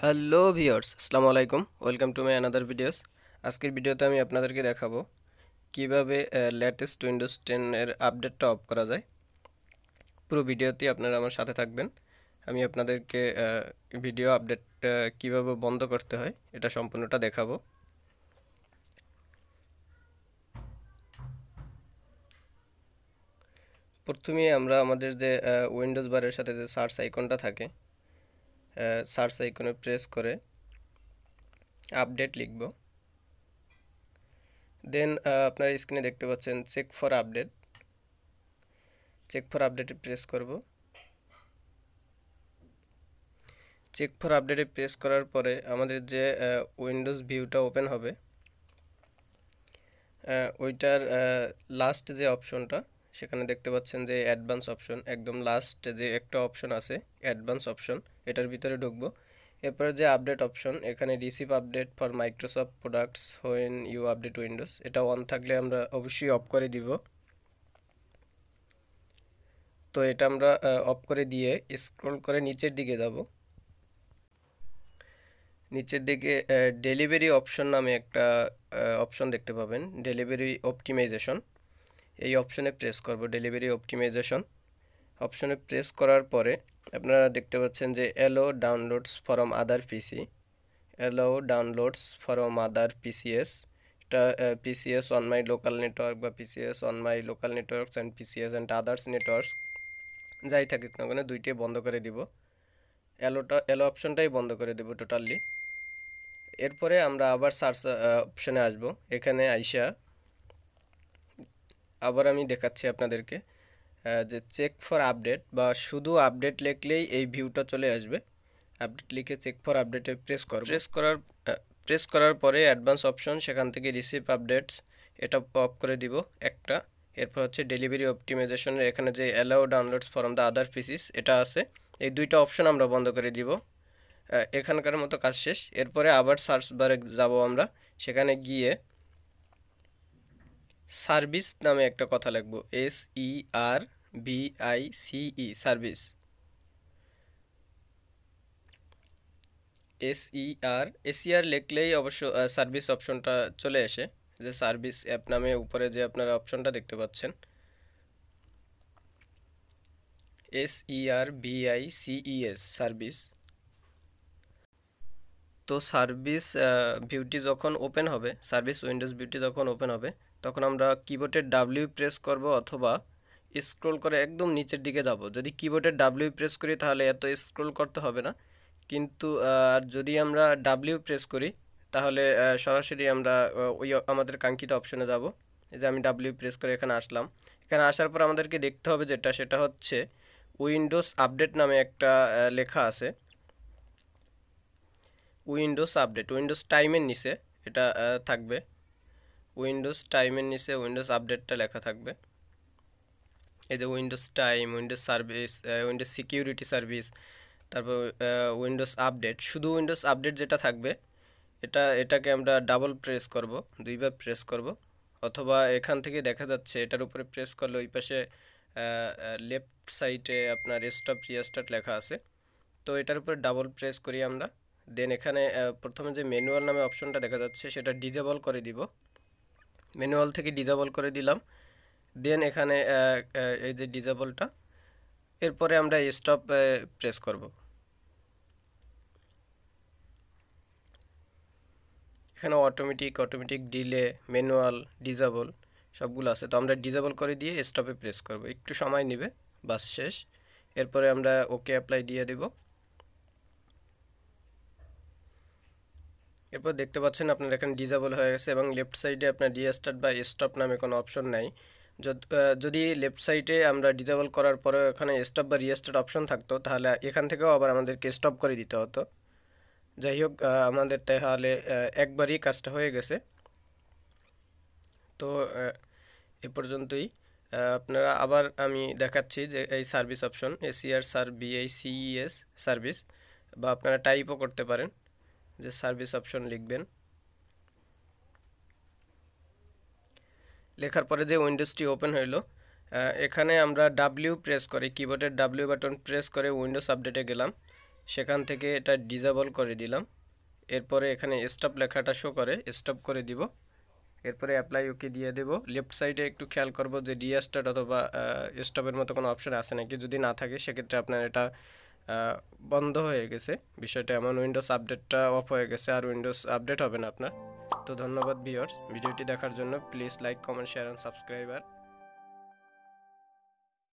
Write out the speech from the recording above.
Hello viewers, আসসালামু আলাইকুম। Welcome to my another videos. আজকের ভিডিওতে আমি আপনাদেরকে দেখাবো কিভাবে লেটেস্ট উইন্ডোজ 10 এর আপডেটটা অফ করা যায়। পুরো ভিডিওতে আপনারা আমার সাথে থাকবেন। আমি আপনাদেরকে ভিডিও আপডেট কিভাবে বন্ধ করতে হয় এটা সম্পূর্ণটা দেখাবো। প্রথমে আমরা আমাদের যে উইন্ডোজ বারের সাথে যে সার্চ আইকনটা থাকে, সার্চ আইকনে প্রেস করে আপডেট লিখব। দেন আপনার স্ক্রিনে দেখতে পাচ্ছেন check for update. Check for আপডেটে প্রেস করব। চেক ফর আপডেটে প্রেস করার পরে আমাদের যে উইন্ডোজ ভিউটা ওপেন হবে, ওইটার লাস্ট যে অপশনটা সেখানে দেখতে পাচ্ছেন যে অ্যাডভান্স অপশন, একদম লাস্ট যে একটা অপশন আছে অ্যাডভান্স অপশন, এটার ভিতরে ঢুকবো। এরপরে যে আপডেট অপশন, এখানে receive update for Microsoft products when you update Windows, এটা অন থাকলে আমরা অবশ্যই অফ করে দিব। তো এটা আমরা অফ করে দিয়ে স্ক্রল করে নিচের দিকে যাব। নিচের দিকে ডেলিভারি অপশন নামে একটা অপশন দেখতে পাবেন, ডেলিভারি অপটিমাইজেশন। এই অপশনে প্রেস করব, ডেলিভারি অপটিমাইজেশন অপশনে প্রেস করার পরে আপনারা দেখতে পাচ্ছেন যে allow downloads from other PC, allow downloads from other PCs. এটা PCs on my local network বা PCs on my local networks and PCs and others networks, যাই থাকুক না কেন দুইটাই বন্ধ করে দিব। অ্যালো অপশনটাই বন্ধ করে দেব টোটালি। এরপরে আমরা আবার সার্চ অপশনে আসব। এখানে আইসা আবার আমি দেখাচ্ছি আপনাদেরকে যে চেক ফর আপডেট বা শুধু আপডেট লিখলেই এই ভিউটা চলে আসবে। আপডেট লিখে চেক ফর আপডেটে প্রেস করার পরে অ্যাডভান্স অপশন, সেখান থেকে রিসিভ আপডেটস এটা অফ করে দিব একটা। এরপর হচ্ছে ডেলিভারি অপটিমাইজেশনের এখানে যে allow downloads from the other PCs এটা আছে, এই দুইটা অপশন আমরা বন্ধ করে দিব। এখানকার মতো কাজ শেষ। এরপরে আবার সার্চ বারে যাব আমরা, সেখানে গিয়ে সার্ভিস নামে একটা কথা লিখব, SERVICE, সার্ভিস, SER লিখলেই অবশ্য সার্ভিস অপশনটা চলে আসে। যে সার্ভিস অ্যাপ নামে উপরে যে আপনারা অপশনটা দেখতে পাচ্ছেন, SERVICES, সার্ভিস। তো সার্ভিস ভিউটি যখন ওপেন হবে, সার্ভিস উইন্ডোজ ভিউটি যখন ওপেন হবে, তখন আমরা কিবোর্ডের ডাব্লিউ প্রেস করব অথবা স্ক্রল করে একদম নিচের দিকে যাব। যদি কিবোর্ডের ডাব্লিউ প্রেস করি তাহলে এত স্ক্রল করতে হবে না, কিন্তু আর যদি আমরা ডাব্লিউ প্রেস করি তাহলে সরাসরি আমরা ওই আমাদের কাঙ্ক্ষিত অপশনে যাব। এই যে আমি ডাব্লিউ প্রেস করে এখানে আসলাম। এখানে আসার পর আমাদেরকে দেখতে হবে সেটা হচ্ছে উইন্ডোজ আপডেট নামে একটা লেখা আছে, উইন্ডোজ আপডেট। উইন্ডোজ টাইমের নিচে এটা থাকবে, উইন্ডোজ টাইমের নিচে উইন্ডোজ আপডেটটা লেখা থাকবে। এই যে Windows time, Windows service, Windows security service, তারপর উইন্ডোজ আপডেট, শুধু উইন্ডোজ আপডেট যেটা থাকবে এটাকে আমরা ডাবল প্রেস করব, দুইবার প্রেস করব। অথবা এখান থেকে দেখা যাচ্ছে এটার উপরে প্রেস করলে ওই পাশে লেফট সাইডে আপনার স্টপ রিস্টার্ট লেখা আছে, তো এটার উপরে ডাবল প্রেস করি আমরা। দেন এখানে প্রথমে যে ম্যানুয়াল নামে অপশনটা দেখা যাচ্ছে সেটা ডিজেবল করে দিব, ম্যানুয়াল থেকে ডিজেবল করে দিলাম। দেন এখানে এই যে ডিজেবলটা, এরপরে আমরা স্টপ প্রেস করব। এখানে অটোমেটিক ডিলে, ম্যানুয়াল, ডিজেবল সবগুলো আছে, তো আমরা ডিজেবল করে দিয়ে স্টপে প্রেস করব। একটু সময় নেবে, বাস শেষ। এরপরে আমরা ওকে অ্যাপ্লাই দিয়ে দেব। এরপর দেখতে পাচ্ছেন আপনার এখানে ডিজেবল হয়ে গেছে এবং লেফট সাইডে আপনার রিস্টার্ট বা স্টপ নামে কোনো অপশন নাই। যদি লেফট সাইডে আমরা ডিজেবল করার পরে এখানে স্টপ বা রিস্টার্ট অপশন থাকতো তাহলে এখান থেকেও আবার আমাদেরকে স্টপ করে দিতে হতো। যাই হোক, আমাদের তাহলে একবারই কাজটা হয়ে গেছে। তো এ পর্যন্তই। আপনারা আবার আমি দেখাচ্ছি যে এই সার্ভিস অপশন, SERVICES সার্ভিস, বা আপনারা টাইপও করতে পারেন যে সার্ভিস অপশন লিখবেন। লেখার পরে যে উইন্ডোজটি ওপেন হইল, এখানে আমরা ডাব্লিউ প্রেস করে, কিবোর্ডের ডাব্লিউ বাটন প্রেস করে উইন্ডোজ আপডেটে গেলাম। সেখান থেকে এটা ডিসেবল করে দিলাম। এরপরে এখানে স্টপ লেখাটা শো করে, স্টপ করে দিব। এরপরে অ্যাপ্লাই ওকে দিয়ে দেব। লেফট সাইডে একটু খেয়াল করব যে রিস্টার্ট অথবা স্টপের মতো কোনো অপশন আছে নাকি। যদি না থাকে সেক্ষেত্রে আপনার এটা বন্ধ হয়ে গেছে, বিষয়টা এমন। উইন্ডোজ আপডেটটা অফ হয়ে গেছে, আর উইন্ডোজ আপডেট হবে না আপনার। তো ধন্যবাদ ভিউয়ার্স, ভিডিওটি দেখার জন্য। Please like, comment, share and subscribe.